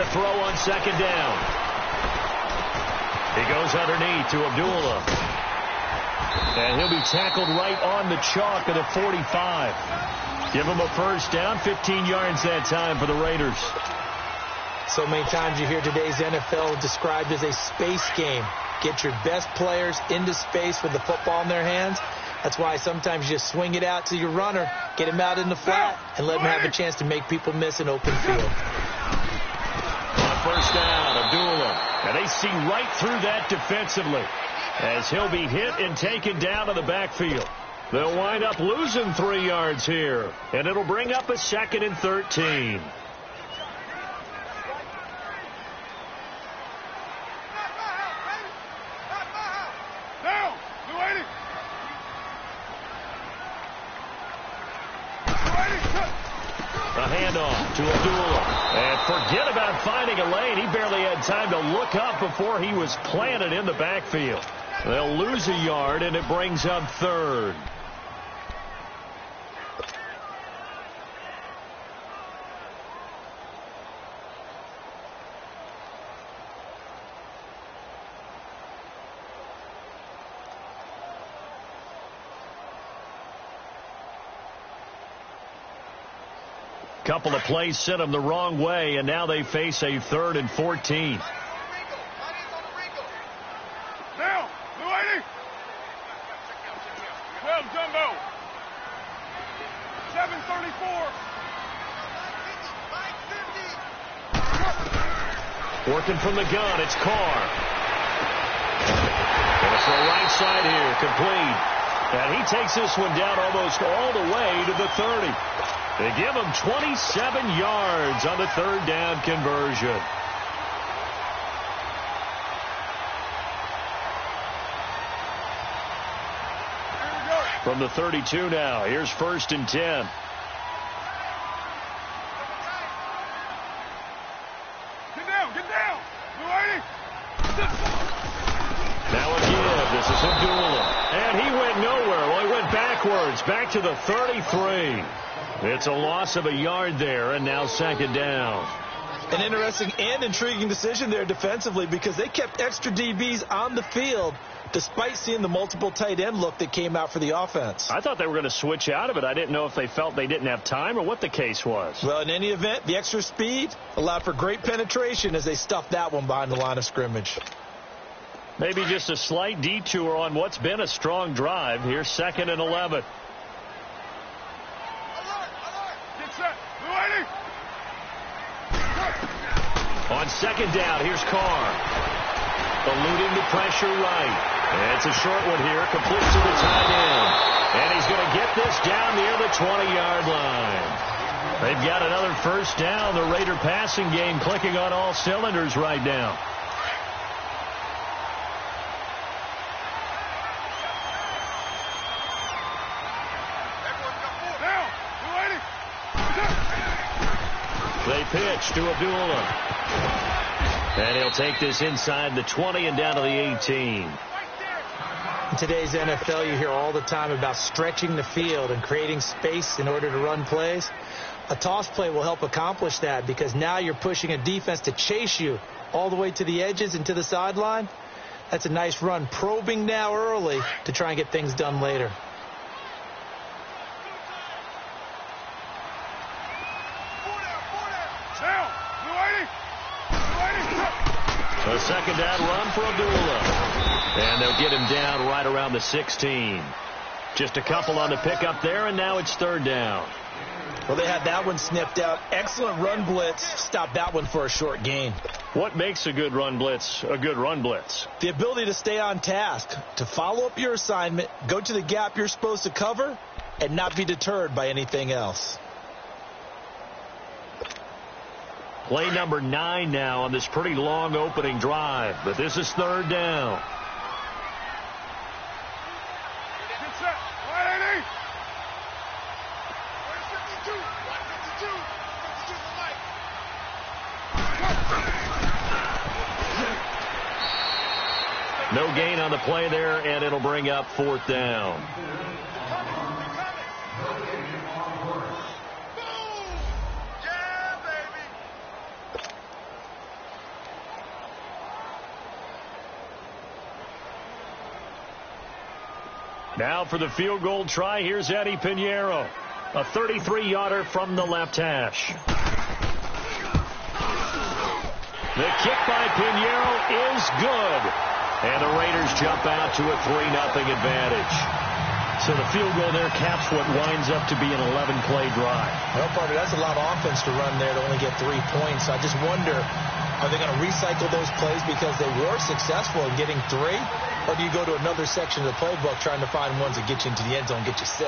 to throw on second down. He goes underneath to Abdullah. And he'll be tackled right on the chalk at the 45. Give him a first down, 15 yards that time for the Raiders. So many times you hear today's NFL described as a space game. Get your best players into space with the football in their hands. That's why sometimes you swing it out to your runner, get him out in the flat, and let him have a chance to make people miss an open field. On first down, Abdullah. And they see right through that defensively as he'll be hit and taken down to the backfield. They'll wind up losing 3 yards here, and it'll bring up a 2nd and 13. A handoff to Abdullah. And forget about finding a lane. He barely had time to look up before he was planted in the backfield. They'll lose a yard, and it brings up 3rd. Couple of plays sent them the wrong way, and now they face a 3rd and 14. Now, Blue 80. 12 jumbo. 734. Working from the gun, it's Carr. Gonna throw right side here, complete. And he takes this one down almost all the way to the 30. They give him 27 yards on the 3rd down conversion. From the 32 now, here's 1st and 10. Get down. Blue 80. Now a give. This is Abdullah. And he went nowhere. Well, he went backwards, back to the 33. It's a loss of a yard there, and now 2nd down. An interesting and intriguing decision there defensively because they kept extra DBs on the field despite seeing the multiple tight end look that came out for the offense. I thought they were going to switch out of it. I didn't know if they felt they didn't have time or what the case was. Well, in any event, the extra speed allowed for great penetration as they stuffed that one behind the line of scrimmage. Maybe just a slight detour on what's been a strong drive. Here's 2nd and 11. On 2nd down, here's Carr. Eluding the pressure right. And it's a short one here, complete to the tight end. And he's going to get this down near the 20-yard line. They've got another first down. The Raider passing game clicking on all cylinders right now. They pitch to Abdullah. And he'll take this inside the 20 and down to the 18. In today's NFL, you hear all the time about stretching the field and creating space in order to run plays. A toss play will help accomplish that because now you're pushing a defense to chase you all the way to the edges and to the sideline. That's a nice run, probing now early to try and get things done later. A 2nd down run for Abdullah. And they'll get him down right around the 16. Just a couple on the pickup there, and now it's 3rd down. Well, they had that one sniffed out. Excellent run blitz. Stopped that one for a short gain. What makes a good run blitz a good run blitz? The ability to stay on task, to follow up your assignment, go to the gap you're supposed to cover, and not be deterred by anything else. Play number 9 now on this pretty long opening drive, but this is 3rd down. No gain on the play there, and it'll bring up 4th down. Now for the field goal try, here's Eddie Pinheiro. A 33-yarder from the left hash. The kick by Pinheiro is good. And the Raiders jump out to a 3-0 advantage. So the field goal there caps what winds up to be an 11-play drive. Well, partner, that's a lot of offense to run there to only get 3 points. I just wonder, are they going to recycle those plays because they were successful in getting 3? Or do you go to another section of the playbook trying to find ones that get you into the end zone and get you 6?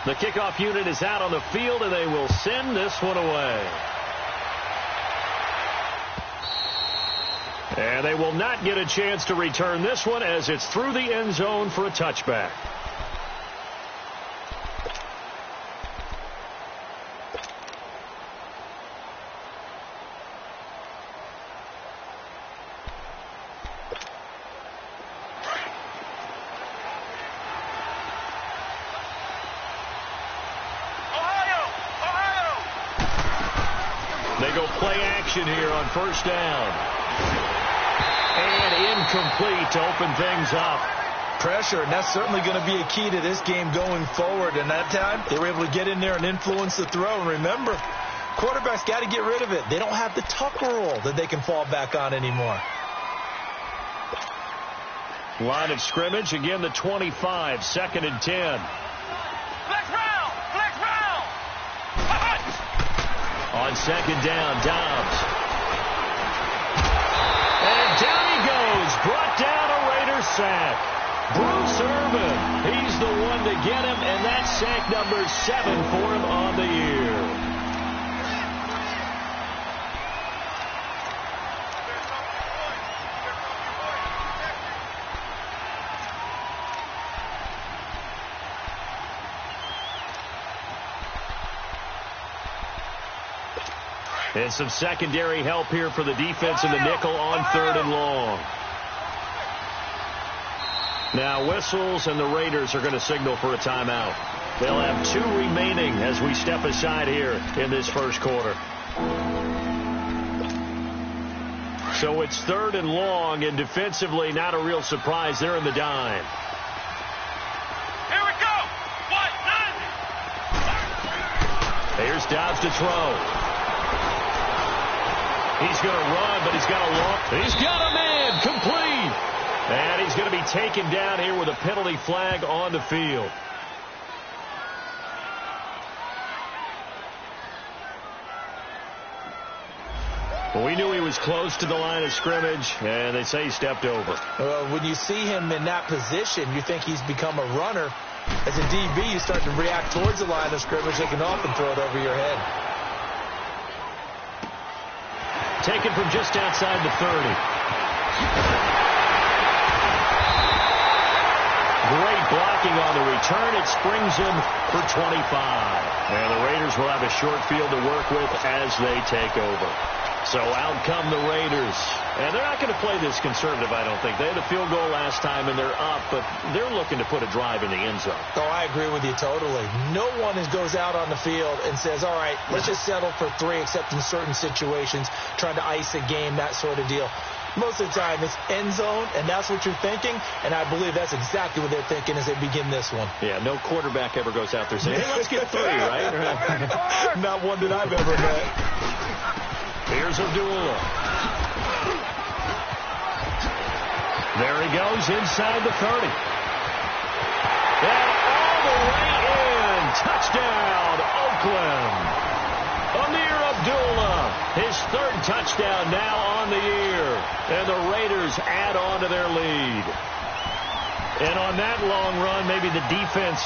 The kickoff unit is out on the field, and they will send this one away. And they will not get a chance to return this one as it's through the end zone for a touchback. They go play action here on first down. And incomplete to open things up. Pressure, and that's certainly going to be a key to this game going forward. And that time, they were able to get in there and influence the throw. And remember, quarterbacks got to get rid of it. They don't have the tuck rule that they can fall back on anymore. Line of scrimmage, again the 25, 2nd and 10. Flex round! Flex round! On second down, Dobbs. And down he goes. Brought down a Raiders sack. Bruce Irvin, he's the one to get him, and that's sack number 7 for him on the year. And some secondary help here for the defense in the nickel on 3rd and long. Now whistles, and the Raiders are going to signal for a timeout. They'll have 2 remaining as we step aside here in this first quarter. So it's 3rd and long, and defensively not a real surprise. They're in the dime. Here we go! Here's Dobbs to throw. He's going to run, but he's got a long. He's got a man complete. And he's going to be taken down here with a penalty flag on the field. We knew he was close to the line of scrimmage, and they say he stepped over. When you see him in that position, you think he's become a runner. As a DB, you start to react towards the line of scrimmage. They can often throw it over your head. Taken from just outside the 30. Great blocking on the return. It springs him for 25. And the Raiders will have a short field to work with as they take over. So out come the Raiders. And they're not going to play this conservative, I don't think. They had a field goal last time, and they're up, but they're looking to put a drive in the end zone. Oh, I agree with you totally. No one goes out on the field and says, all right, let's just settle for 3, except in certain situations, trying to ice a game, that sort of deal. Most of the time, it's end zone, and that's what you're thinking, and I believe that's exactly what they're thinking as they begin this one. Yeah, no quarterback ever goes out there saying, hey, let's get 3, right? Not one that I've ever met. Here's Abdullah. There he goes inside the 30. And all the way in. Touchdown, Oakland. Amir Abdullah, his 3rd touchdown now on the year. And the Raiders add on to their lead. And on that long run, maybe the defense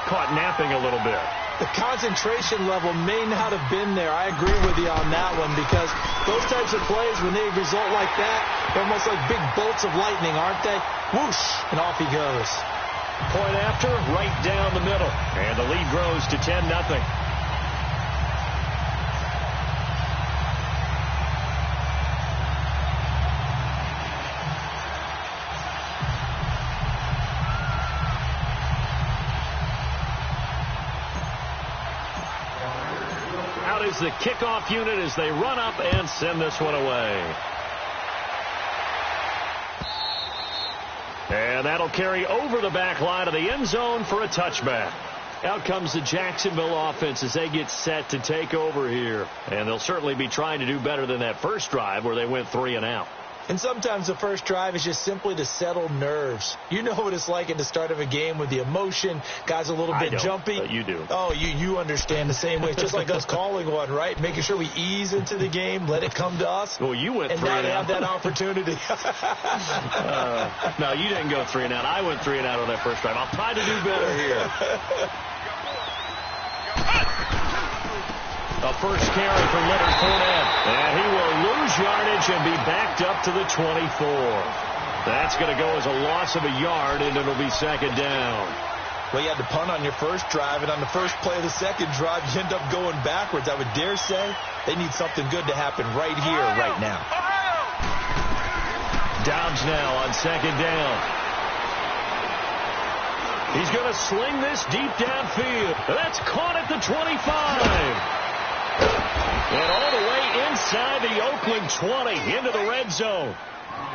caught napping a little bit. The concentration level may not have been there. I agree with you on that one, because those types of plays, when they result like that, they're almost like big bolts of lightning, aren't they? Whoosh, and off he goes. Point after, right down the middle. And the lead grows to 10-0. what is the kickoff unit as they run up and send this one away. And that'll carry over the back line of the end zone for a touchback. Out comes the Jacksonville offense as they get set to take over here. And they'll certainly be trying to do better than that first drive where they went 3 and out. And sometimes the first drive is just simply to settle nerves. You know what it's like at the start of a game with the emotion. Guys a little bit jumpy. But you do. Oh, you understand the same way. It's just like us calling one, right? Making sure we ease into the game, let it come to us. Well, you went 3 and out. And now they have that opportunity. No, you didn't go 3 and out. I went 3 and out on that first drive. I'll try to do better here. A first carry for Leonard Fournette. And he will lose yardage and be backed up to the 24. That's going to go as a loss of a yard, and it'll be second down. Well, you had to punt on your first drive, and on the first play of the second drive, you end up going backwards. I would dare say they need something good to happen right here, right now. Dobbs now on second down. He's going to sling this deep downfield. That's caught at the 25. And all the way inside the Oakland 20 into the red zone.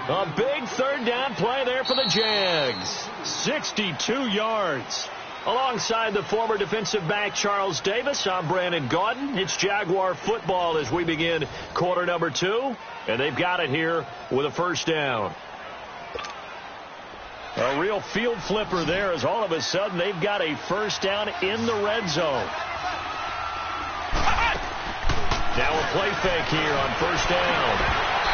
A big third down play there for the Jags. 62 yards. Alongside the former defensive back Charles Davis, I'm Brandon Gaudin. It's Jaguar football as we begin quarter number 2. And they've got it here with a first down. A real field flipper there as all of a sudden they've got a first down in the red zone. Now a play fake here on first down.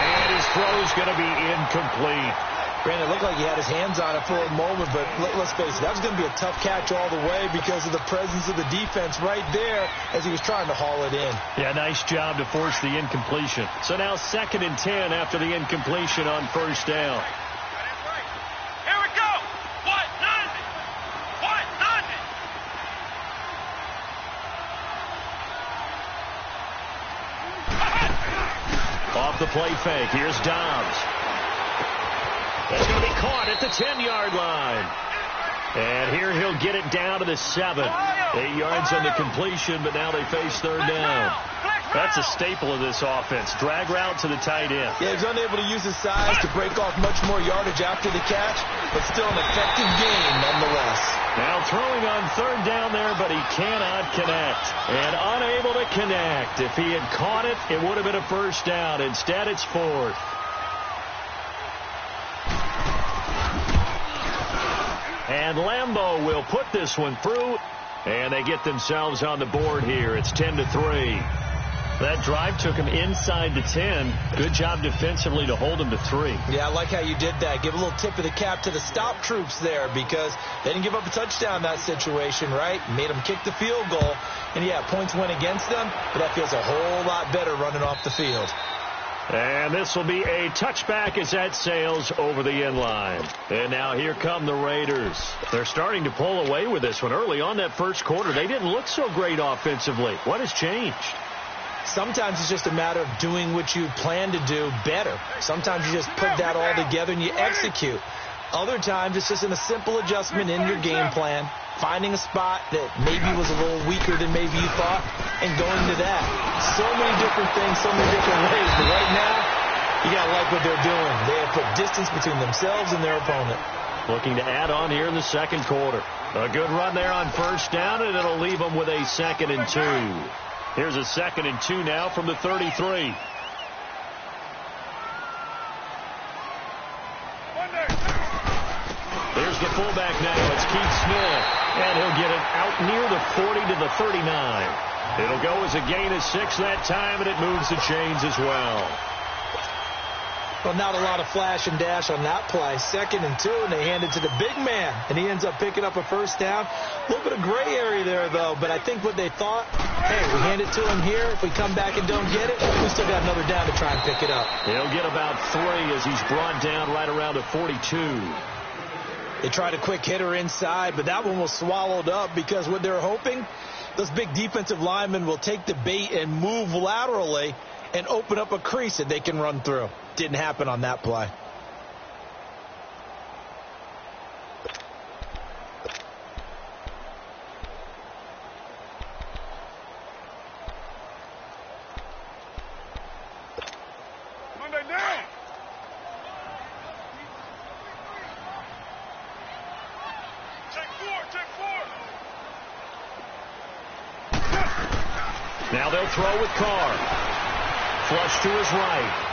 And his throw's going to be incomplete. Brandon, it looked like he had his hands on it for a moment, but let's face it, that was going to be a tough catch all the way because of the presence of the defense right there as he was trying to haul it in. Yeah, nice job to force the incompletion. So now 2nd and 10 after the incompletion on first down. Here we go. What? Nothing. What? Nothing. Off the play fake. Here's Dobbs. That's going to be caught at the 10-yard line. And here he'll get it down to the 7. 8 yards on the completion, but now they face third down. That's a staple of this offense. Drag route to the tight end. Yeah, he's unable to use his size to break off much more yardage after the catch, but still an effective game nonetheless. Now throwing on third down there, but he cannot connect. And unable to connect. If he had caught it, it would have been a first down. Instead, it's 4th. And Lambeau will put this one through. And they get themselves on the board here. It's 10-3. That drive took him inside the 10. Good job defensively to hold him to 3. Yeah, I like how you did that. Give a little tip of the cap to the stop troops there because they didn't give up a touchdown in that situation, right? Made them kick the field goal. And, yeah, points went against them, but that feels a whole lot better running off the field. And this will be a touchback as that sails over the end line. And now here come the Raiders. They're starting to pull away with this one. Early on that first quarter, they didn't look so great offensively. What has changed? Sometimes it's just a matter of doing what you plan to do better. Sometimes you just put that all together and you execute. Other times it's just a simple adjustment in your game plan, finding a spot that maybe was a little weaker than maybe you thought, and going to that. So many different things, so many different ways. But right now, you got to like what they're doing. They have put distance between themselves and their opponent. Looking to add on here in the second quarter. A good run there on first down, and it'll leave them with a 2nd and 2. Here's a 2nd and 2 now from the 33. Here's the fullback now. It's Keith Smith. And he'll get it out near the 40 to the 39. It'll go as a gain of 6 that time, and it moves the chains as well. Well, not a lot of flash and dash on that play. 2nd and 2, and they hand it to the big man, and he ends up picking up a first down. A little bit of gray area there, though, but I think what they thought, hey, we hand it to him here. If we come back and don't get it, we still got another down to try and pick it up. He'll get about 3 as he's brought down right around the 42. They tried a quick hitter inside, but that one was swallowed up because what they're hoping, those big defensive linemen will take the bait and move laterally and open up a crease that they can run through. Didn't happen on that play. Now they'll throw with Carr. Flush to his right.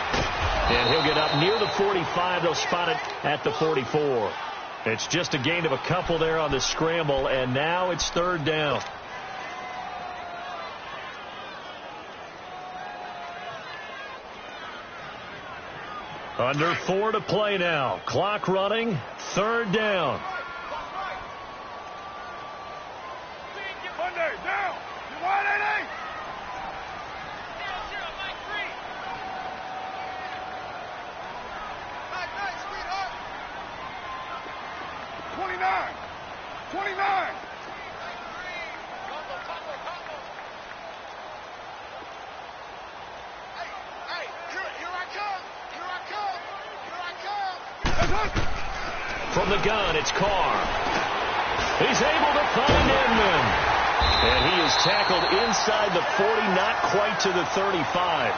And he'll get up near the 45. They'll spot it at the 44. It's just a gain of a couple there on the scramble, and now it's third down. Under 4 to play now. Clock running. Third down. Monday, down. You wide, 88? 29. 29. Hey, here I come. Here I come. Here I come. From the gun, it's Carr. He's able to find Edmond. And he is tackled inside the 40, not quite to the 35.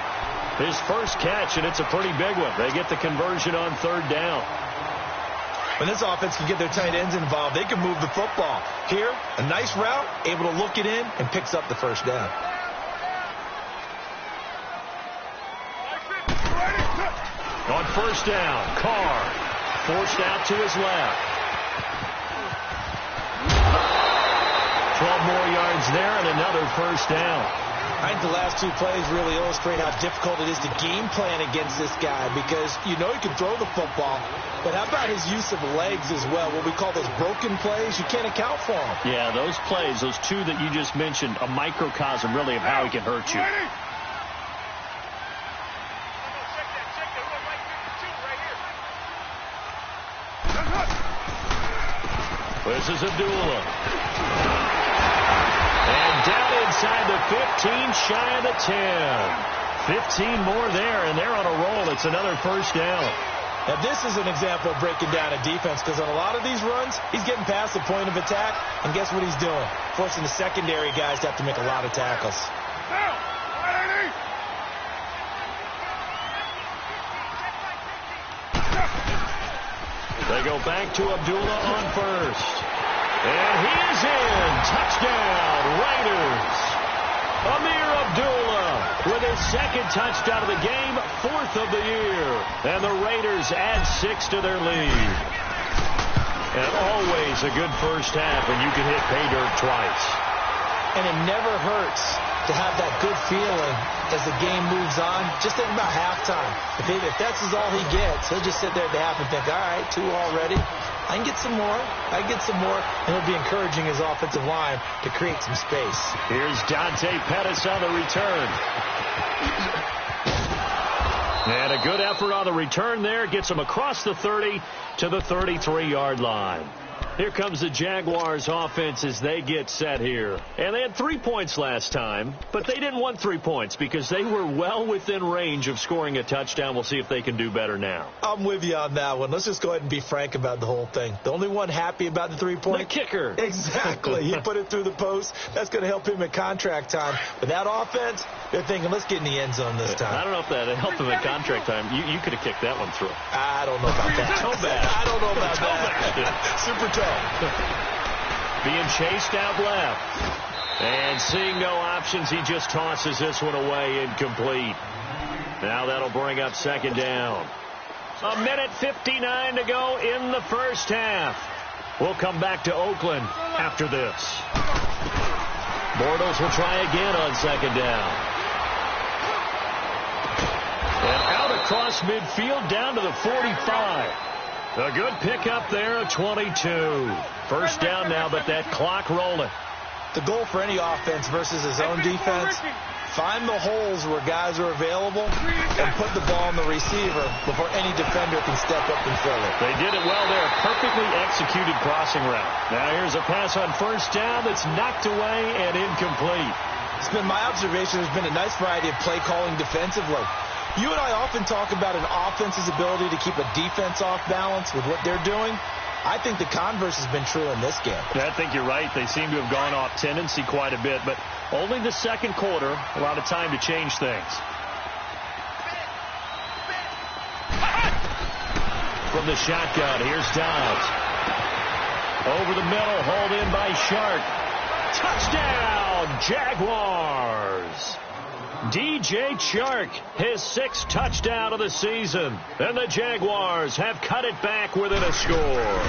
His first catch, and it's a pretty big one. They get the conversion on third down. When this offense can get their tight ends involved, they can move the football. Here, a nice route, able to look it in, and picks up the first down. On first down, Carr forced out to his left. 12 more yards there and another first down. I think the last two plays really illustrate how difficult it is to game plan against this guy, because you know he can throw the football, but how about his use of legs as well? What we call those broken plays, you can't account for them. Yeah, those plays, those two that you just mentioned, a microcosm really of how he can hurt you. This is Abdullah. And down inside the 15, shy of the 10. 15 more there, and they're on a roll. It's another first down. Now, this is an example of breaking down a defense, because on a lot of these runs, he's getting past the point of attack, and guess what he's doing? Forcing the secondary guys to have to make a lot of tackles. They go back to Abdullah on first. And he is in. Touchdown, Raiders. Amir Abdullah with his second touchdown of the game, fourth of the year. And the Raiders add 6 to their lead. And always a good first half when you can hit pay dirt twice. And it never hurts to have that good feeling as the game moves on. Just think about halftime. If that's all he gets, he'll just sit there at the half and think, all right, 2 already. I can get some more. I can get some more. And he'll be encouraging his offensive line to create some space. Here's Dante Pettis on the return. And a good effort on the return there. Gets him across the 30 to the 33-yard line. Here comes the Jaguars offense as they get set here. And they had 3 points last time, but they didn't want 3 points because they were well within range of scoring a touchdown. We'll see if they can do better now. I'm with you on that one. Let's just go ahead and be frank about the whole thing. The only one happy about the 3-point? The kicker. Exactly. He put it through the post. That's going to help him at contract time. But that offense, they're thinking, let's get in the end zone this time. I don't know if that helped him at contract time. You could have kicked that one through. I don't know about that. Toe bag. I don't know about that. Super toe. Being chased out left. And seeing no options, he just tosses this one away, incomplete. Now that'll bring up second down. 1:59 to go in the first half. We'll come back to Oakland after this. Bortles will try again on second down. And out across midfield down to the 45. A good pickup there of 22. First down now, but that clock rolling. The goal for any offense versus his own defense, find the holes where guys are available and put the ball on the receiver before any defender can step up and fill it. They did it well there. Perfectly executed crossing route. Now here's a pass on first down that's knocked away and incomplete. It's been my observation there's been a nice variety of play calling defensively. You and I often talk about an offense's ability to keep a defense off balance with what they're doing. I think the converse has been true in this game. Yeah, I think you're right. They seem to have gone off tendency quite a bit, but only the second quarter, a lot of time to change things. From the shotgun, here's Dobbs. Over the middle, hauled in by Sharp. Touchdown, Jaguars! DJ Chark, his 6th touchdown of the season. And the Jaguars have cut it back within a score.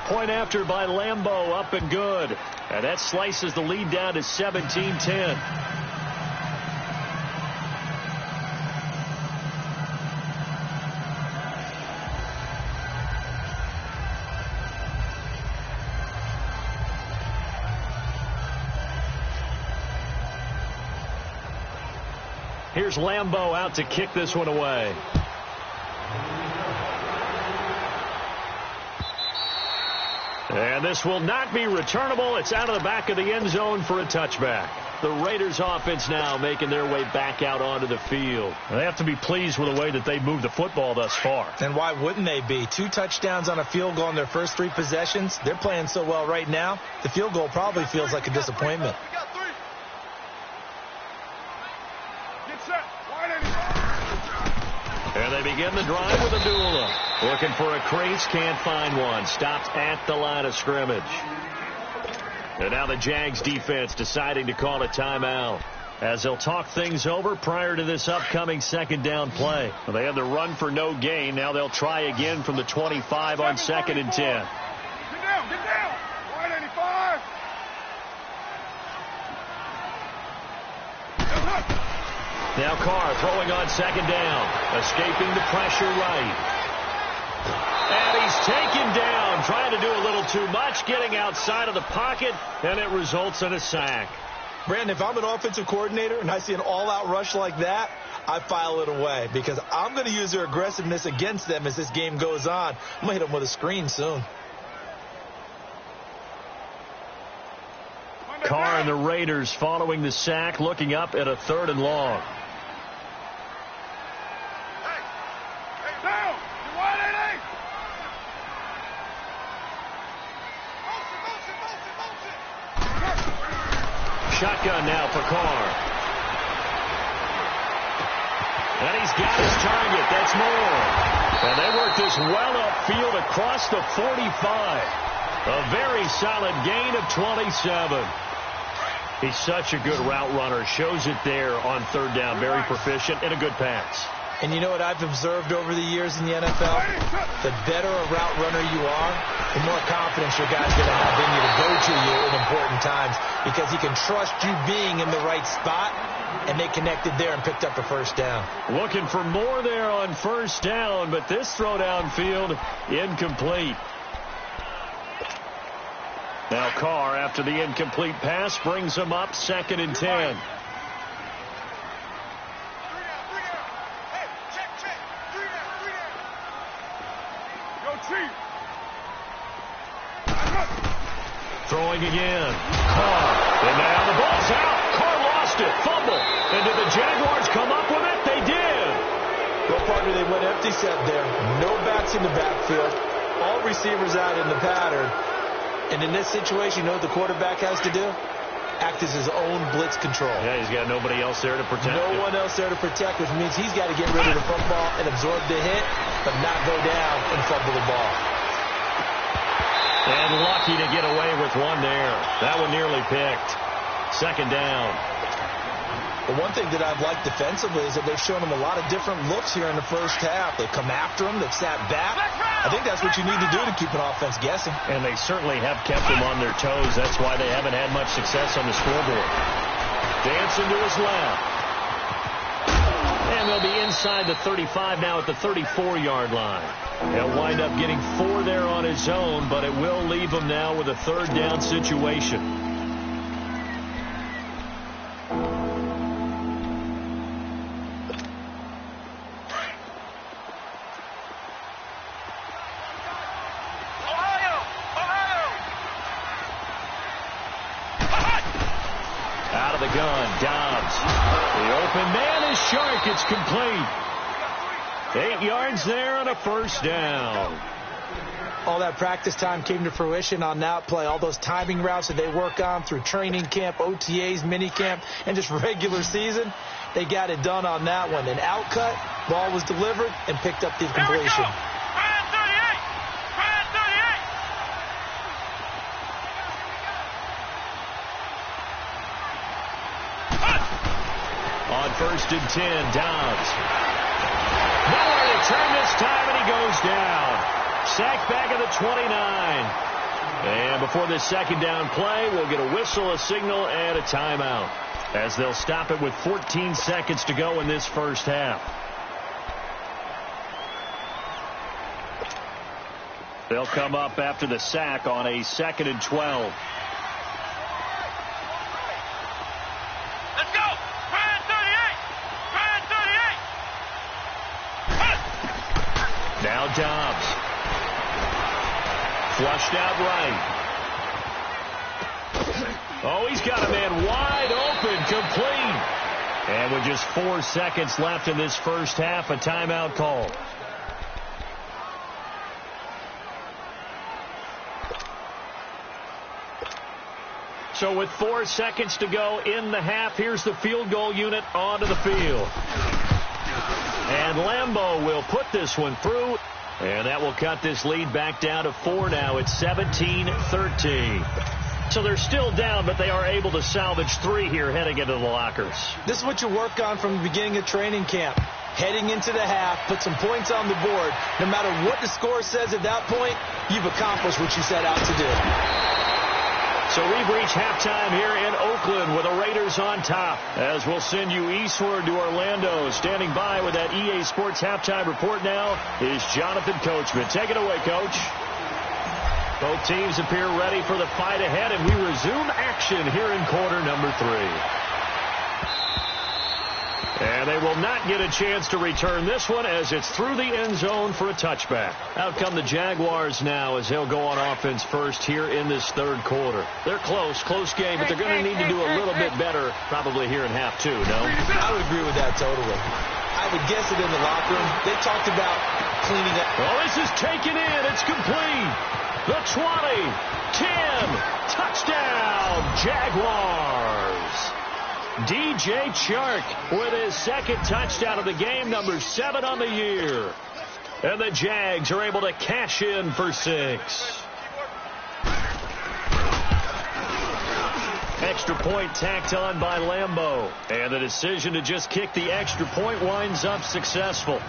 Point after by Lambeau, up and good. And that slices the lead down to 17-10. Here's Lambeau out to kick this one away. And this will not be returnable. It's out of the back of the end zone for a touchback. The Raiders offense now making their way back out onto the field. They have to be pleased with the way that they moved the football thus far. And why wouldn't they be? 2 touchdowns on a field goal in their first 3 possessions. They're playing so well right now, the field goal probably feels like a disappointment. And they begin the drive with Abdullah. Looking for a crease, can't find one. Stopped at the line of scrimmage. And now the Jags defense deciding to call a timeout as they'll talk things over prior to this upcoming 2nd down play. Well, they had the run for no gain. Now they'll try again from the 25 on 2nd and 10. Get down, get down. 185. Now Carr throwing on 2nd down. Escaping the pressure right. And he's taken down, trying to do a little too much, getting outside of the pocket, and it results in a sack. Brandon, if I'm an offensive coordinator and I see an all-out rush like that, I file it away because I'm going to use their aggressiveness against them as this game goes on. I'm going to hit them with a screen soon. Carr and the Raiders following the sack, looking up at a 3rd and long. Shotgun now for Carr. And he's got his target. That's more. And they work this well upfield across the 45. A very solid gain of 27. He's such a good route runner. Shows it there on 3rd down. Very proficient and a good pass. And you know what I've observed over the years in the NFL? The better a route runner you are, the more confidence your guy's going to have in you to go to you in important times because he can trust you being in the right spot, and they connected there and picked up a 1st down. Looking for more there on 1st down, but this throw downfield incomplete. Now Carr, after the incomplete pass, brings him up 2nd and 10. Throwing again. Carr. And now the ball's out. Carr lost it. Fumble. And did the Jaguars come up with it? They did. Well, partner, they went empty set there. No backs in the backfield. All receivers out in the pattern. And in this situation, you know what the quarterback has to do? Act as his own blitz control. Yeah, he's got nobody else there to protect him. No one else there to protect, which means he's got to get rid of the football and absorb the hit, but not go down and fumble the ball. And lucky to get away with one there. That one nearly picked. 2nd down. The one thing that I've liked defensively is that they've shown him a lot of different looks here in the first half. They've come after him. They've sat back. I think that's what you need to do to keep an offense guessing. And they certainly have kept him on their toes. That's why they haven't had much success on the scoreboard. Dancing to his left. And they'll be inside the 35 now at the 34-yard line. He'll wind up getting 4 there on his own, but it will leave him now with a 3rd down situation. Out of the gun, Dobbs. The open man is Chark. It's complete. 8 yards there and a 1st down. All that practice time came to fruition on that play. All those timing routes that they work on through training camp, OTAs, minicamp, and just regular season, they got it done on that one. An outcut, ball was delivered, and picked up the completion. 1st and 10. Dobbs. Nowhere to turn this time, and he goes down. Sacked back at the 29. And before this second down play, we'll get a whistle, a signal, and a timeout, as they'll stop it with 14 seconds to go in this first half. They'll come up after the sack on a 2nd and 12. Let's go! Brian 38! Brian 38! Now Dobbs. Flushed out right. Oh, he's got a man wide open, complete. And with just 4 seconds left in this first half, a timeout call. So with 4 seconds to go in the half, here's the field goal unit onto the field. And Lambeau will put this one through. And that will cut this lead back down to 4 now. It's 17-13. So they're still down, but they are able to salvage 3 here heading into the lockers. This is what you work on from the beginning of training camp. Heading into the half, put some points on the board. No matter what the score says at that point, you've accomplished what you set out to do. So we've reached halftime here in Oakland with the Raiders on top, as we'll send you eastward to Orlando. Standing by with that EA Sports halftime report now is Jonathan Coachman. Take it away, Coach. Both teams appear ready for the fight ahead, and we resume action here in quarter number 3. And they will not get a chance to return this one, as it's through the end zone for a touchback. Out come the Jaguars now, as they'll go on offense first here in this third quarter. They're close game, but they're going to need to do a little bit better probably here in half 2, no? I would agree with that totally. I would guess it in the locker room. They talked about cleaning up. Oh, this is taken in. It's complete. The 20, 10, touchdown, Jaguars. DJ Chark with his 2nd touchdown of the game, number 7 on the year. And the Jags are able to cash in for 6. Extra point tacked on by Lambeau. And the decision to just kick the extra point winds up successful.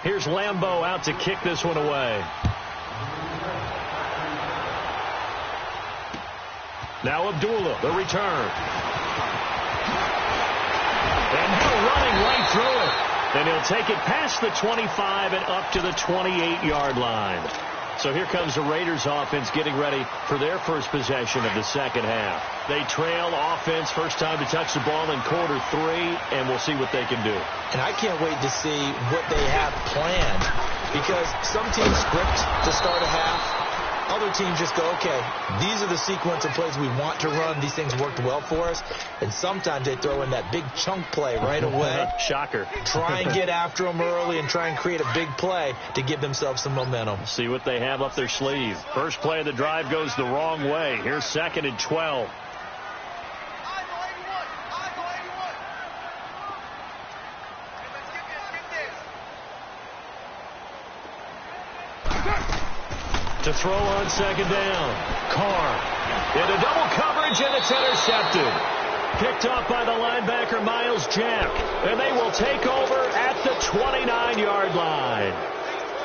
Here's Lambeau out to kick this one away. Now Abdullah, the return. And now running right through it. And he'll take it past the 25 and up to the 28-yard line. So here comes the Raiders offense getting ready for their first possession of the second half. They trail offense, first time to touch the ball in quarter 3, and we'll see what they can do. And I can't wait to see what they have planned, because some teams script to start a half. Other teams just go, okay, these are the sequence of plays we want to run. These things worked well for us. And sometimes they throw in that big chunk play right away. Shocker. Try and get after them early and try and create a big play to give themselves some momentum. See what they have up their sleeve. First play of the drive goes the wrong way. Here's 2nd and 12. To throw on 2nd down. Carr into double coverage, and it's intercepted. Picked off by the linebacker, Miles Jack. And they will take over at the 29-yard line.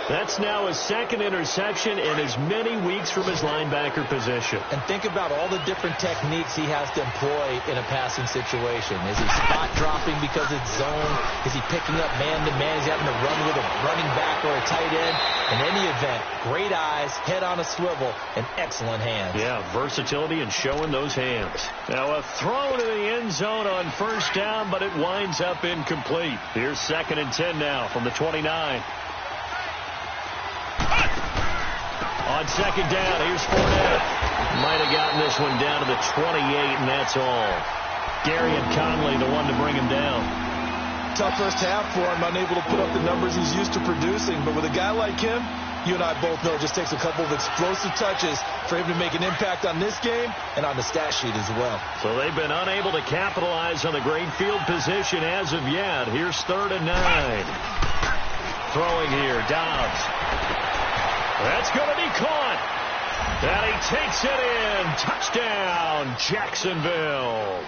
That's now his 2nd interception in as many weeks from his linebacker position. And think about all the different techniques he has to employ in a passing situation. Is he spot dropping because it's zone? Is he picking up man-to-man? Is he having to run with a running back or a tight end? In any event, great eyes, head on a swivel, and excellent hands. Yeah, versatility and showing those hands. Now a throw to the end zone on first down, but it winds up incomplete. Here's 2nd and 10 now from the 29. On 2nd down, here's Fournette. Might have gotten this one down to the 28, and that's all. Gary and Conley, the one to bring him down. Tough first half for him, unable to put up the numbers he's used to producing. But with a guy like him, You and I both know it just takes a couple of explosive touches for him to make an impact on this game and on the stat sheet as well. So they've been unable to capitalize on the great field position as of yet. Here's 3rd and 9. Throwing here, Dobbs. That's going to be caught. And he takes it in. Touchdown, Jacksonville.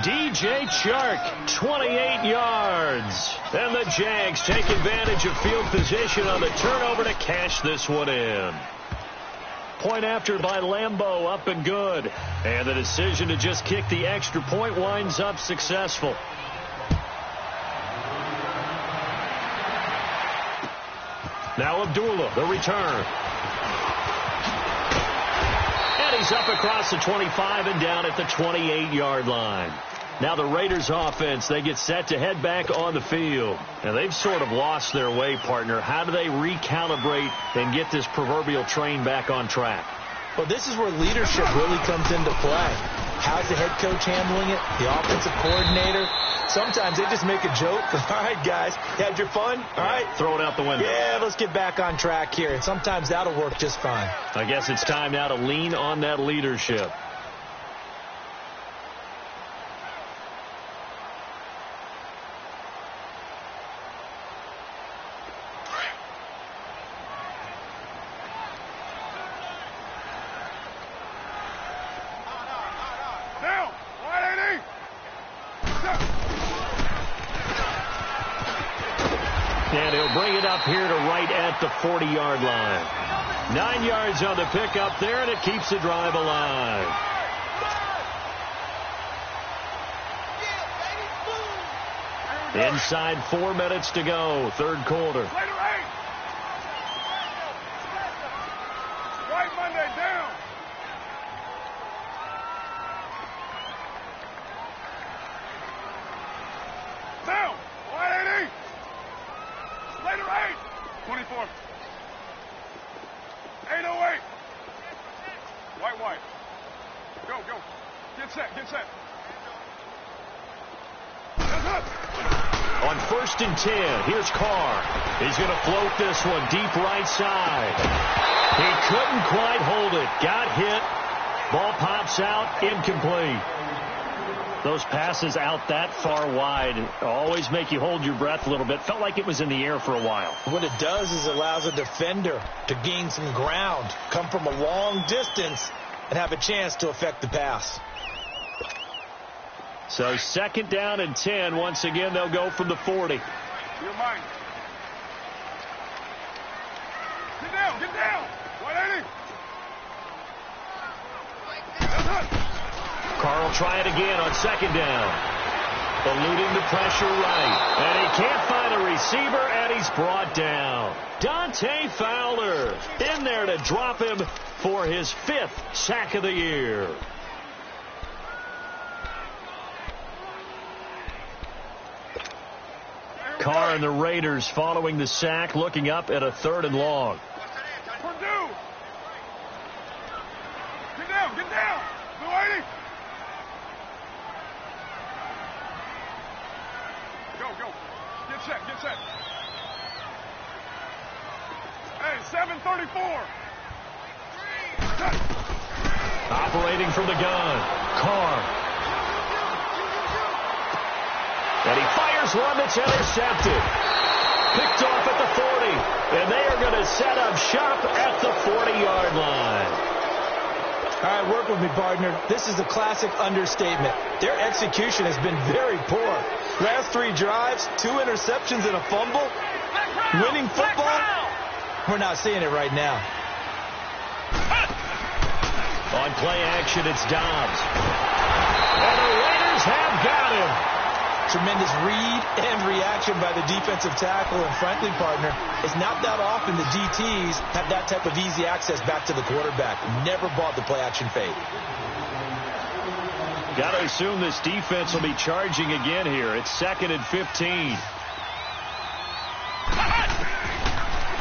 DJ Chark, 28 yards. And the Jags take advantage of field position on the turnover to cash this one in. Point after by Lambeau, up and good. And the decision to just kick the extra point winds up successful. Now Abdullah, the return. And he's up across the 25 and down at the 28-yard line. Now the Raiders offense, they get set to head back on the field. And they've sort of lost their way, partner. How do they recalibrate and get this proverbial train back on track? Well, this is where leadership really comes into play. How's the head coach handling it? The offensive coordinator? Sometimes they just make a joke. All right, guys, you had your fun? All right. Throw it out the window. Yeah, let's get back on track here. And sometimes that'll work just fine. I guess it's time now to lean on that leadership. And he'll bring it up here to right at the 40-yard line. 9 yards on the pickup there, and it keeps the drive alive. Inside 4 minutes to go, third quarter. Right Monday down. Down. 180. Later 8. 24. 808. White. Go. Get set. On 1st and 10, here's Carr. He's going to float this one deep right side. He couldn't quite hold it. Got hit. Ball pops out. Incomplete. Those passes out that far wide always make you hold your breath a little bit. Felt like it was in the air for a while. What it does is it allows a defender to gain some ground, come from a long distance, and have a chance to affect the pass. So 2nd down and 10. Once again, they'll go from the 40. Your mind. Get down. 180. Carr will try it again on 2nd down. Eluding the pressure right. And he can't find a receiver, and he's brought down. Dante Fowler in there to drop him for his 5th sack of the year. Carr and the Raiders following the sack, looking up at a 3rd and long. Purdue. Get down. 280. Go. Get set. Hey, 7:34. Operating from the gun. Carr. And he fires one that's intercepted. Picked off at the 40. And they are going to set up shop at the 40-yard line. All right, work with me, partner. This is a classic understatement. Their execution has been very poor. Last 3 drives, 2 interceptions and a fumble. Winning football? We're not seeing it right now. On play action, it's Dobbs. And the Raiders have got him. Tremendous read and reaction by the defensive tackle. And frankly, partner, it's not that often the DTs have that type of easy access back to the quarterback. Never bought the play action fake. Got to assume this defense will be charging again here. It's 2nd and 15.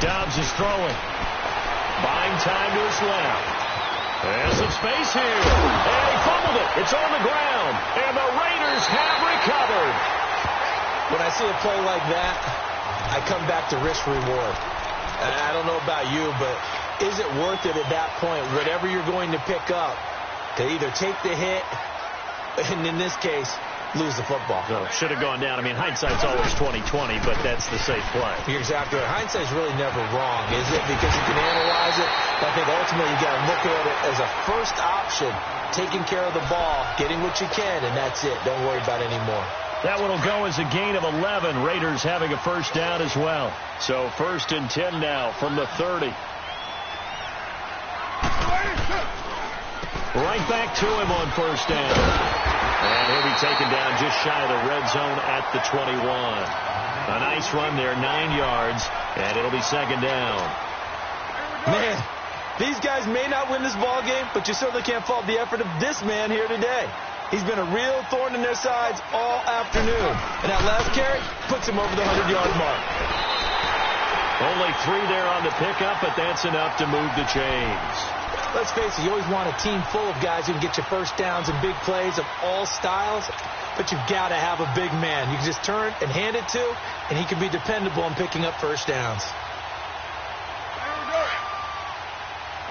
Dobbs is throwing. Buying time to his left. There's some space here. And he fumbled it. It's on the ground. And the Raiders have recovered. When I see a play like that, I come back to risk reward. I don't know about you, but is it worth it at that point, whatever you're going to pick up, to either take the hit, and in this case, lose the football? So should have gone down. I mean, hindsight's always 20/20, but that's the safe play. You're exactly right. Hindsight's really never wrong, is it? Because you can analyze it. But I think ultimately you got to look at it as a first option, taking care of the ball, getting what you can, and that's it. Don't worry about it anymore. That one will go as a gain of 11. Raiders having a first down as well. So 1st and 10 now from the 30. Right back to him on first down. And he'll be taken down just shy of the red zone at the 21. A nice run there, 9 yards, and it'll be 2nd down. Man, these guys may not win this ball game, but you certainly can't fault the effort of this man here today. He's been a real thorn in their sides all afternoon. And that last carry puts him over the 100-yard mark. Only 3 there on the pickup, but that's enough to move the chains. Let's face it, you always want a team full of guys who can get you first downs and big plays of all styles, but you've got to have a big man. You can just turn and hand it to, and he can be dependable in picking up first downs. There we go.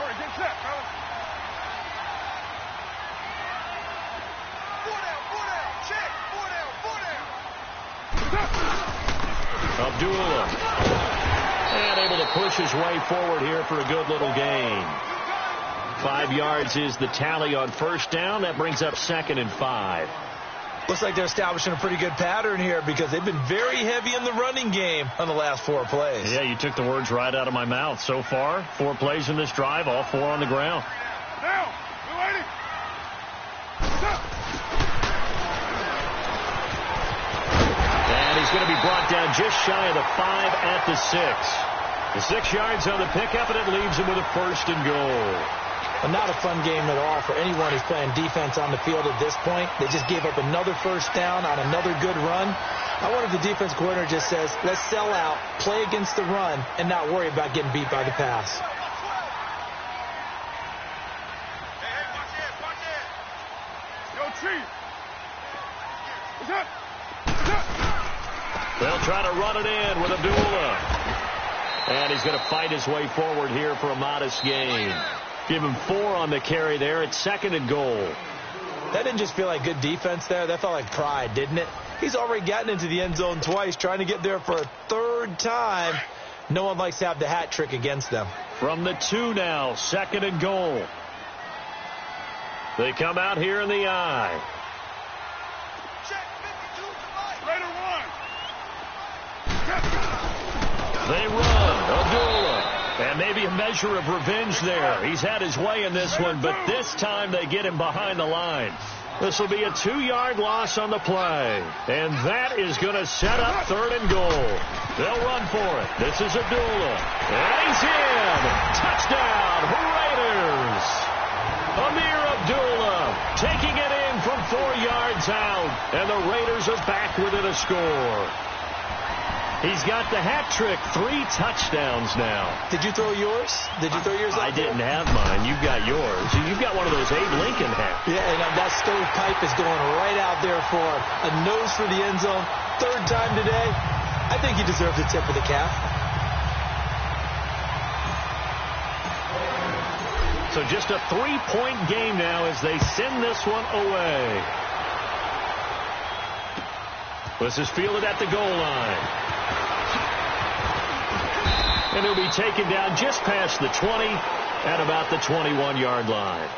All right, get set, fellas. 4 down, check. 4 down. Abdullah. And able to push his way forward here for a good little gain. 5 yards is the tally on first down. That brings up 2nd and 5. Looks like they're establishing a pretty good pattern here because they've been very heavy in the running game on the last 4 plays. Yeah, you took the words right out of my mouth. So far, 4 plays in this drive, all 4 on the ground. Now, you ready? And he's going to be brought down just shy of the 5 at the 6. The 6 yards on the pickup, and it leaves him with a 1st and goal. Well, not a fun game at all for anyone who's playing defense on the field at this point. They just gave up another first down on another good run. I wonder if the defense coordinator just says, let's sell out, play against the run, and not worry about getting beat by the pass. Hey, watch it. Yo, Chief. What's up? They'll try to run it in with Abdullah. And he's going to fight his way forward here for a modest gain. Give him 4 on the carry there. It's 2nd and goal. That didn't just feel like good defense there. That felt like pride, didn't it? He's already gotten into the end zone twice, trying to get there for a 3rd time. No one likes to have the hat trick against them. From the 2 now, 2nd and goal. They come out here in the eye. Check 52 to right. Raider 1. They run. Abdullah. And maybe a measure of revenge there. He's had his way in this one, but this time they get him behind the line. This will be a 2-yard loss on the play. And that is going to set up 3rd and goal. They'll run for it. This is Abdullah. And he's in. Touchdown, Raiders. Amir Abdullah taking it in from 4 yards out. And the Raiders are back within a score. He's got the hat trick, 3 touchdowns now. Did you throw yours? Did you throw yours out I didn't have mine. You've got yours. You've got one of those Abe Lincoln hats. Yeah, and that stovepipe is going right out there for a nose for the end zone. 3rd time today. I think he deserves a tip of the cap. So just a 3-point game now as they send this one away. This is fielded at the goal line. And he'll be taken down just past the 20 at about the 21-yard line.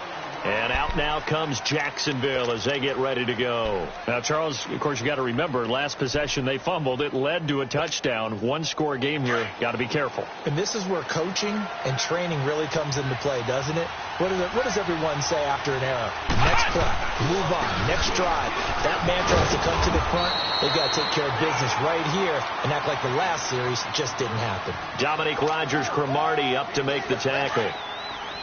And out now comes Jacksonville as they get ready to go. Now, Charles, of course, you got to remember, last possession they fumbled. It led to a touchdown. 1-score game here. Got to be careful. And this is where coaching and training really comes into play, doesn't it? What does everyone say after an error? Next play, move on, next drive. That mantra has to come to the front. They've got to take care of business right here and act like the last series just didn't happen. Dominique Rodgers-Cromartie up to make the tackle.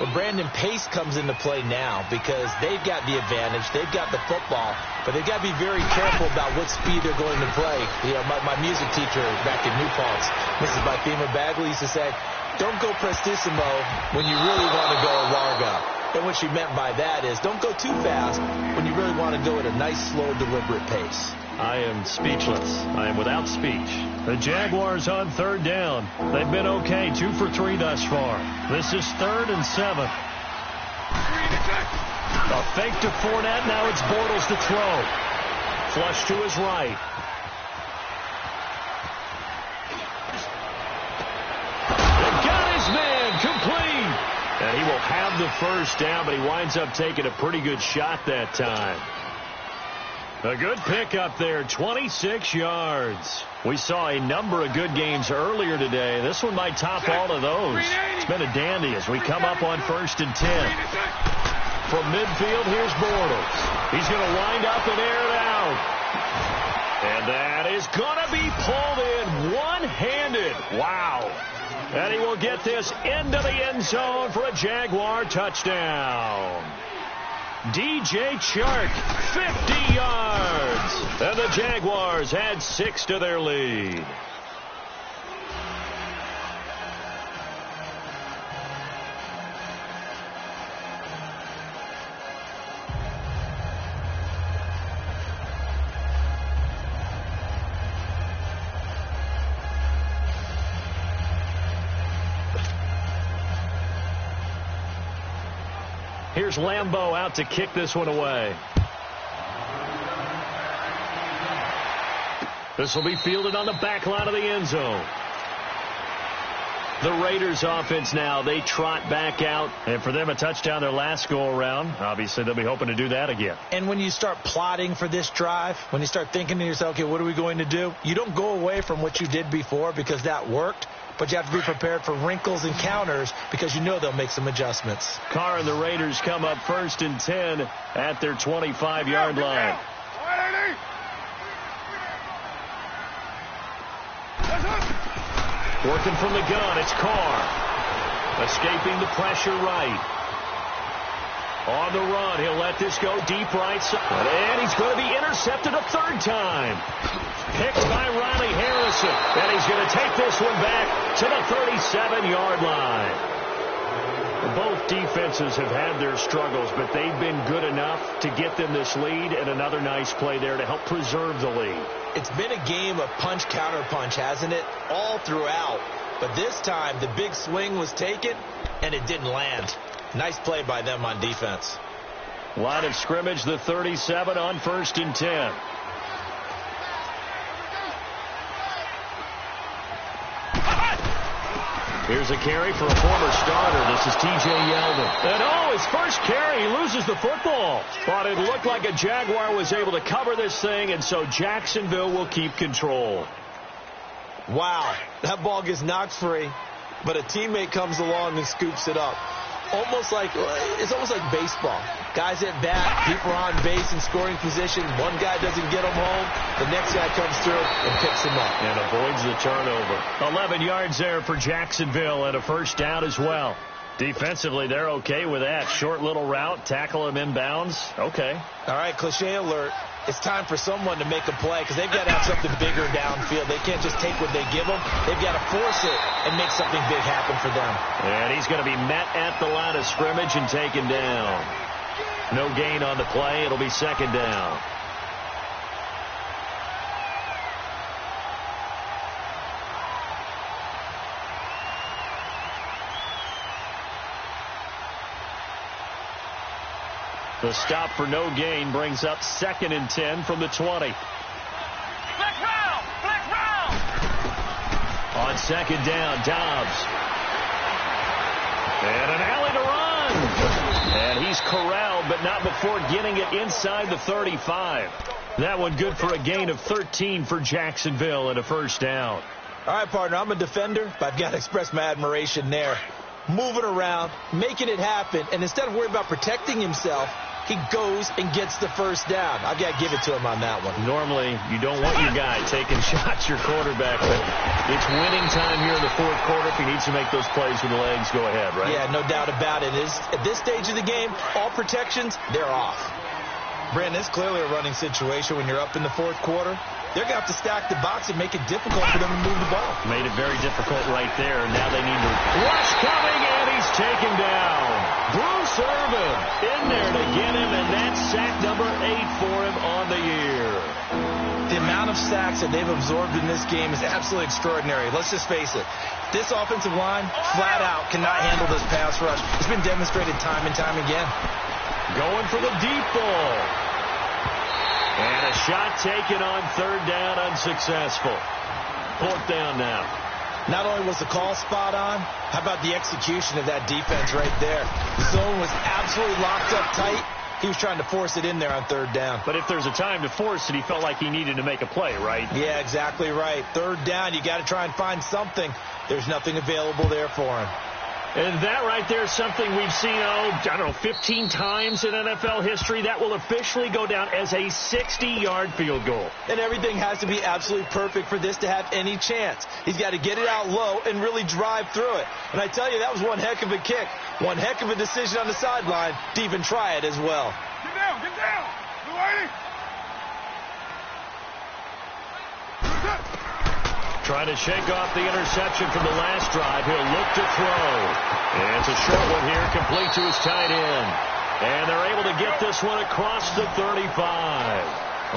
Well, Brandon, pace comes into play now because they've got the advantage. They've got the football, but they've got to be very careful about what speed they're going to play. You know, my music teacher back in New Paltz, Mrs. Bythema Bagley, used to say, don't go prestissimo when you really want to go largo. And what she meant by that is don't go too fast when you really want to go at a nice, slow, deliberate pace. I am speechless. I am without speech. The Jaguars on third down. They've been okay, 2 for 3 thus far. This is 3rd and 7. A fake to Fournette. Now it's Bortles to throw. Flush to his right. They got his man complete. And he will have the first down, but he winds up taking a pretty good shot that time. A good pickup there, 26 yards. We saw a number of good games earlier today. This one might top all of those. It's been a dandy as we come up on 1st and 10. From midfield, here's Bortles. He's going to wind up and air it out. And that is going to be pulled in one-handed. Wow. And he will get this into the end zone for a Jaguar touchdown. DJ Chark, 50 yards. And the Jaguars add 6 to their lead. Here's Lambeau out to kick this one away. This will be fielded on the back line of the end zone. The Raiders offense now, they trot back out. And for them, a touchdown their last go-around. Obviously, they'll be hoping to do that again. And when you start plotting for this drive, when you start thinking to yourself, okay, what are we going to do? You don't go away from what you did before because that worked. But you have to be prepared for wrinkles and counters because you know they'll make some adjustments. Carr and the Raiders come up 1st and 10 at their 25-yard line. Working from the gun, it's Carr. Escaping the pressure right. On the run, he'll let this go deep right side. And he's going to be intercepted a 3rd time. Picked by Riley Harrison. And he's going to take this one back to the 37-yard line. Both defenses have had their struggles, but they've been good enough to get them this lead, and another nice play there to help preserve the lead. It's been a game of punch-counter-punch, hasn't it? All throughout. But this time, the big swing was taken, and it didn't land. Nice play by them on defense. Line of scrimmage, the 37 on 1st and 10. Here's a carry for a former starter. This is T.J. Yeldon. And his first carry, he loses the football. But it looked like a Jaguar was able to cover this thing, and so Jacksonville will keep control. Wow, that ball gets knocked free, but a teammate comes along and scoops it up. It's almost like baseball. Guys at bat, people are on base in scoring position. One guy doesn't get them home. The next guy comes through and picks him up. And avoids the turnover. 11 yards there for Jacksonville and a first down as well. Defensively, they're okay with that. Short little route, tackle him inbounds. Okay. All right, cliche alert. It's time for someone to make a play because they've got to have something bigger downfield. They can't just take what they give them. They've got to force it and make something big happen for them. And he's going to be met at the line of scrimmage and taken down. No gain on the play. It'll be 2nd down. The stop for no gain brings up 2nd and 10 from the 20. Flex round! On 2nd down, Dobbs. And an alley to run. And he's corralled, but not before getting it inside the 35. That one good for a gain of 13 for Jacksonville and a first down. All right, partner, I'm a defender, but I've got to express my admiration there. Moving around, making it happen, and instead of worrying about protecting himself, he goes and gets the first down. I've got to give it to him on that one. Normally, you don't want your guy taking shots, your quarterback, but it's winning time here in the 4th quarter. If he needs to make those plays with the legs, go ahead, right? Yeah, no doubt about it. At this stage of the game, all protections, they're off. Brandon, it's clearly a running situation when you're up in the 4th quarter. They're going to have to stack the box and make it difficult for them to move the ball. Made it very difficult right there. Now they need to rush coming, and he's taken down. Bruce Irvin in there to get him, and that's sack number 8 of sacks that they've absorbed in this game is absolutely extraordinary. Let's just face it. This offensive line, flat out, cannot handle this pass rush. It's been demonstrated time and time again. Going for the deep ball. And a shot taken on third down, unsuccessful. Fourth down now. Not only was the call spot on, how about the execution of that defense right there? The zone was absolutely locked up tight. He was trying to force it in there on third down. But if there's a time to force it, he felt like he needed to make a play, right? Yeah, exactly right. Third down, you got to try and find something. There's nothing available there for him. And that right there is something we've seen, 15 times in NFL history. That will officially go down as a 60-yard field goal. And everything has to be absolutely perfect for this to have any chance. He's got to get it out low and really drive through it. And I tell you, that was one heck of a kick. One heck of a decision on the sideline to even try it as well. Get down, get down. Blue 80. Trying to shake off the interception from the last drive. He'll look to throw. And it's a short one here, complete to his tight end. And they're able to get this one across the 35.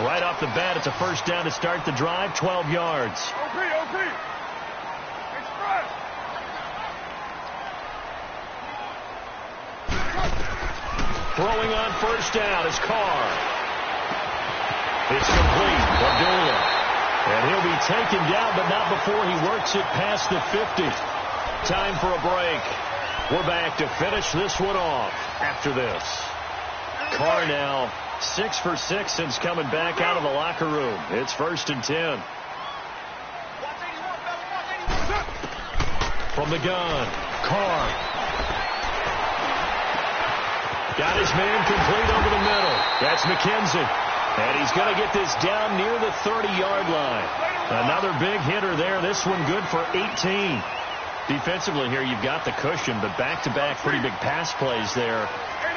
Right off the bat, it's a first down to start the drive, 12 yards. OP. Express. Throwing on first down is Carr. It's complete. Abdullah. And he'll be taken down, but not before he works it past the 50. Time for a break. We're back to finish this one off after this. Carr now 6 for 6 since coming back out of the locker room. It's 1st and 10. From the gun, Carr. Got his man complete over the middle. That's McKenzie. And he's going to get this down near the 30-yard line. Another big hitter there. This one good for 18. Defensively here, you've got the cushion, but back-to-back pretty big pass plays there.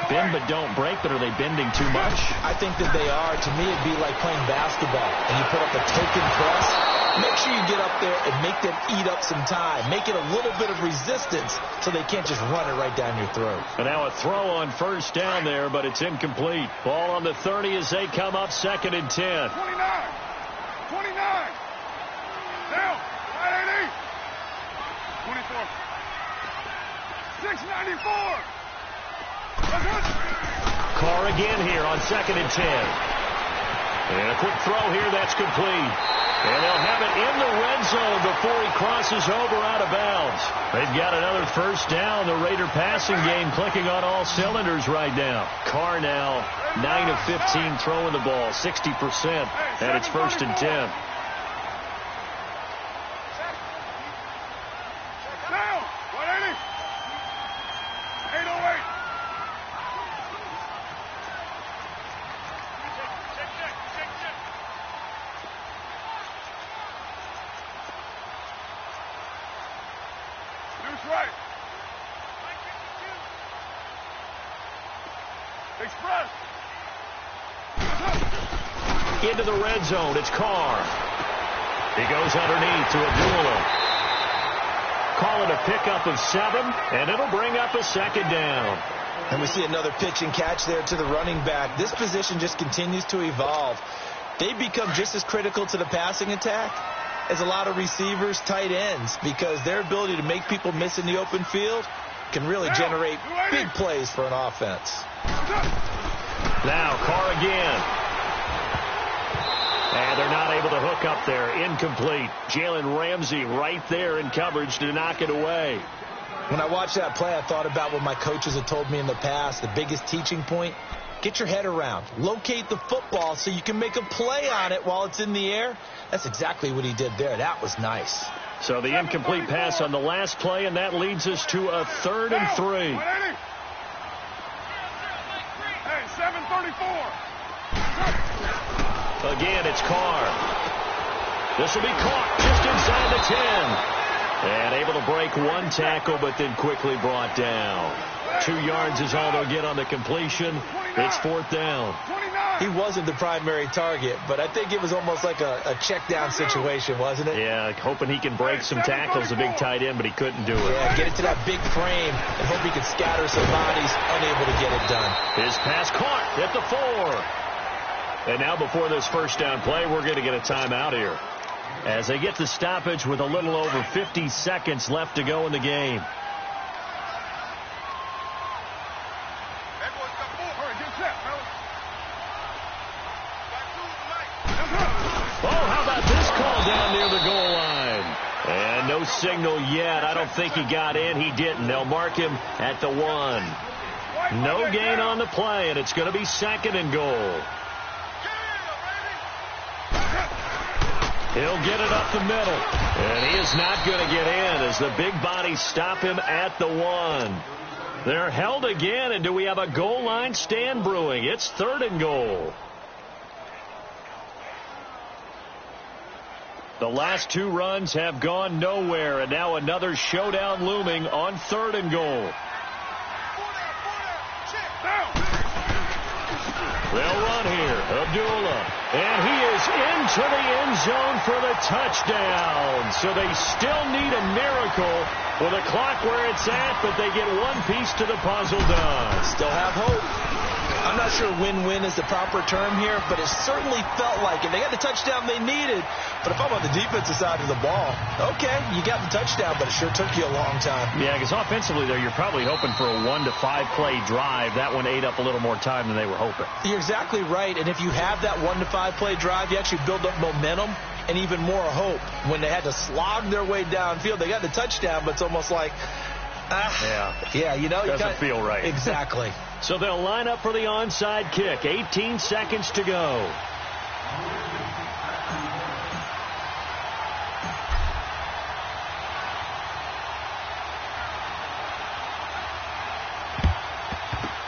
Bend but don't break, but are they bending too much? I think that they are. To me, it'd be like playing basketball, and you put up a token press. Make sure you get up there and make them eat up some time. Make it a little bit of resistance so they can't just run it right down your throat. And now a throw on first down there, but it's incomplete. Ball on the 30 as they come up 2nd and 10. 29. Down. 580. 24. 694. Carr again here on 2nd and 10. And a quick throw here, that's complete. And they'll have it in the red zone before he crosses over out of bounds. They've got another first down. The Raider passing game clicking on all cylinders right now. Carr now 9 of 15 throwing the ball, 60%. And it's 1st and 10. Down. 180. 808. Right. Express. Into the red zone. It's Carr. He goes underneath to Abdullah. Call it a pickup of 7, and it'll bring up a 2nd down. And we see another pitch and catch there to the running back. This position just continues to evolve. They become just as critical to the passing attack as a lot of receivers, tight ends, because their ability to make people miss in the open field can really generate big plays for an offense. Now Carr again. And they're not able to hook up there. Incomplete. Jalen Ramsey right there in coverage to knock it away. When I watched that play, I thought about what my coaches had told me in the past. The biggest teaching point, get your head around. Locate the football so you can make a play on it while it's in the air. That's exactly what he did there. That was nice. So the incomplete pass on the last play, and that leads us to a 3rd and 3. Hey, 734. Again, it's Carr. This will be caught just inside the 10. And able to break one tackle, but then quickly brought down. 2 yards is all they'll get on the completion. It's 4th down. He wasn't the primary target, but I think it was almost like a check down situation, wasn't it? Yeah, hoping he can break some tackles, a big tight end, but he couldn't do it. Yeah, get it to that big frame and hope he can scatter some bodies, unable to get it done. His pass caught at the 4. And now before this first down play, we're going to get a timeout here, as they get the stoppage with a little over 50 seconds left to go in the game. Oh, how about this call down near the goal line? And no signal yet. I don't think he got in. He didn't. They'll mark him at the 1. No gain on the play, and it's going to be 2nd and goal. He'll get it up the middle. And he is not going to get in as the big bodies stop him at the 1. They're held again, and do we have a goal line stand brewing? It's 3rd and goal. The last 2 runs have gone nowhere, and now another showdown looming on 3rd and goal. They'll run here. Abdullah. And he is into the end zone for the touchdown. So they still need a miracle with a clock where it's at, but they get one piece to the puzzle done. Still have hope. I'm not sure win-win is the proper term here, but it certainly felt like it. They got the touchdown they needed, but if I'm on the defensive side of the ball, okay, you got the touchdown, but it sure took you a long time. Yeah, because offensively, though, you're probably hoping for a 1 to 5 play drive. That one ate up a little more time than they were hoping. You're exactly right, and if you have that 1 to 5 play drive, you actually build up momentum and even more hope. When they had to slog their way downfield, they got the touchdown, but it's almost like, yeah, you know, doesn't feel right. Exactly. So they'll line up for the onside kick. 18 seconds to go.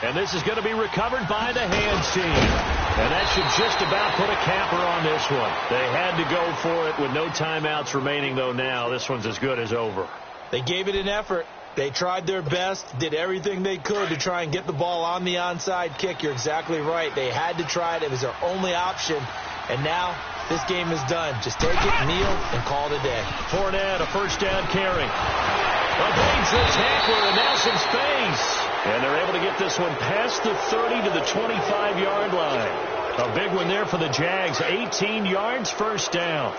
And this is going to be recovered by the hands team. And that should just about put a capper on this one. They had to go for it with no timeouts remaining, though. Now this one's as good as over. They gave it an effort. They tried their best, did everything they could to try and get the ball on the onside kick. You're exactly right. They had to try it. It was their only option. And now this game is done. Just take it, kneel, and call it a day. Fournette, a first down carry. Evades the tackler, and now some space. And they're able to get this one past the 30 to the 25-yard line. A big one there for the Jags. 18 yards, first down.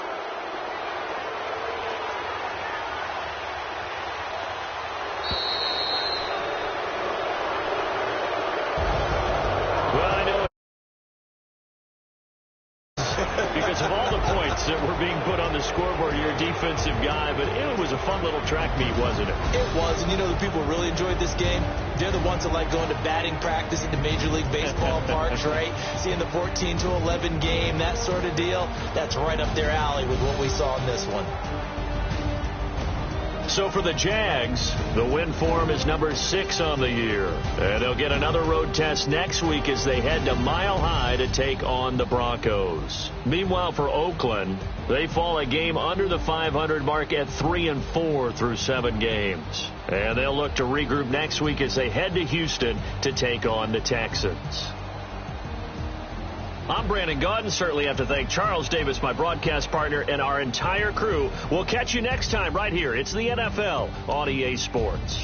Because of all the points that were being put on the scoreboard, you're a defensive guy, but it was a fun little track meet, wasn't it? It was, and you know the people who really enjoyed this game? They're the ones that like going to batting practice at the Major League Baseball parks, right? Seeing the 14-11 game, that sort of deal. That's right up their alley with what we saw in this one. So for the Jags, the win form is number 6 on the year. And they'll get another road test next week as they head to Mile High to take on the Broncos. Meanwhile, for Oakland, they fall a game under the 500 mark at 3-4 through 7 games. And they'll look to regroup next week as they head to Houston to take on the Texans. I'm Brandon Gaudin. Certainly have to thank Charles Davis, my broadcast partner, and our entire crew. We'll catch you next time right here. It's the NFL on EA Sports.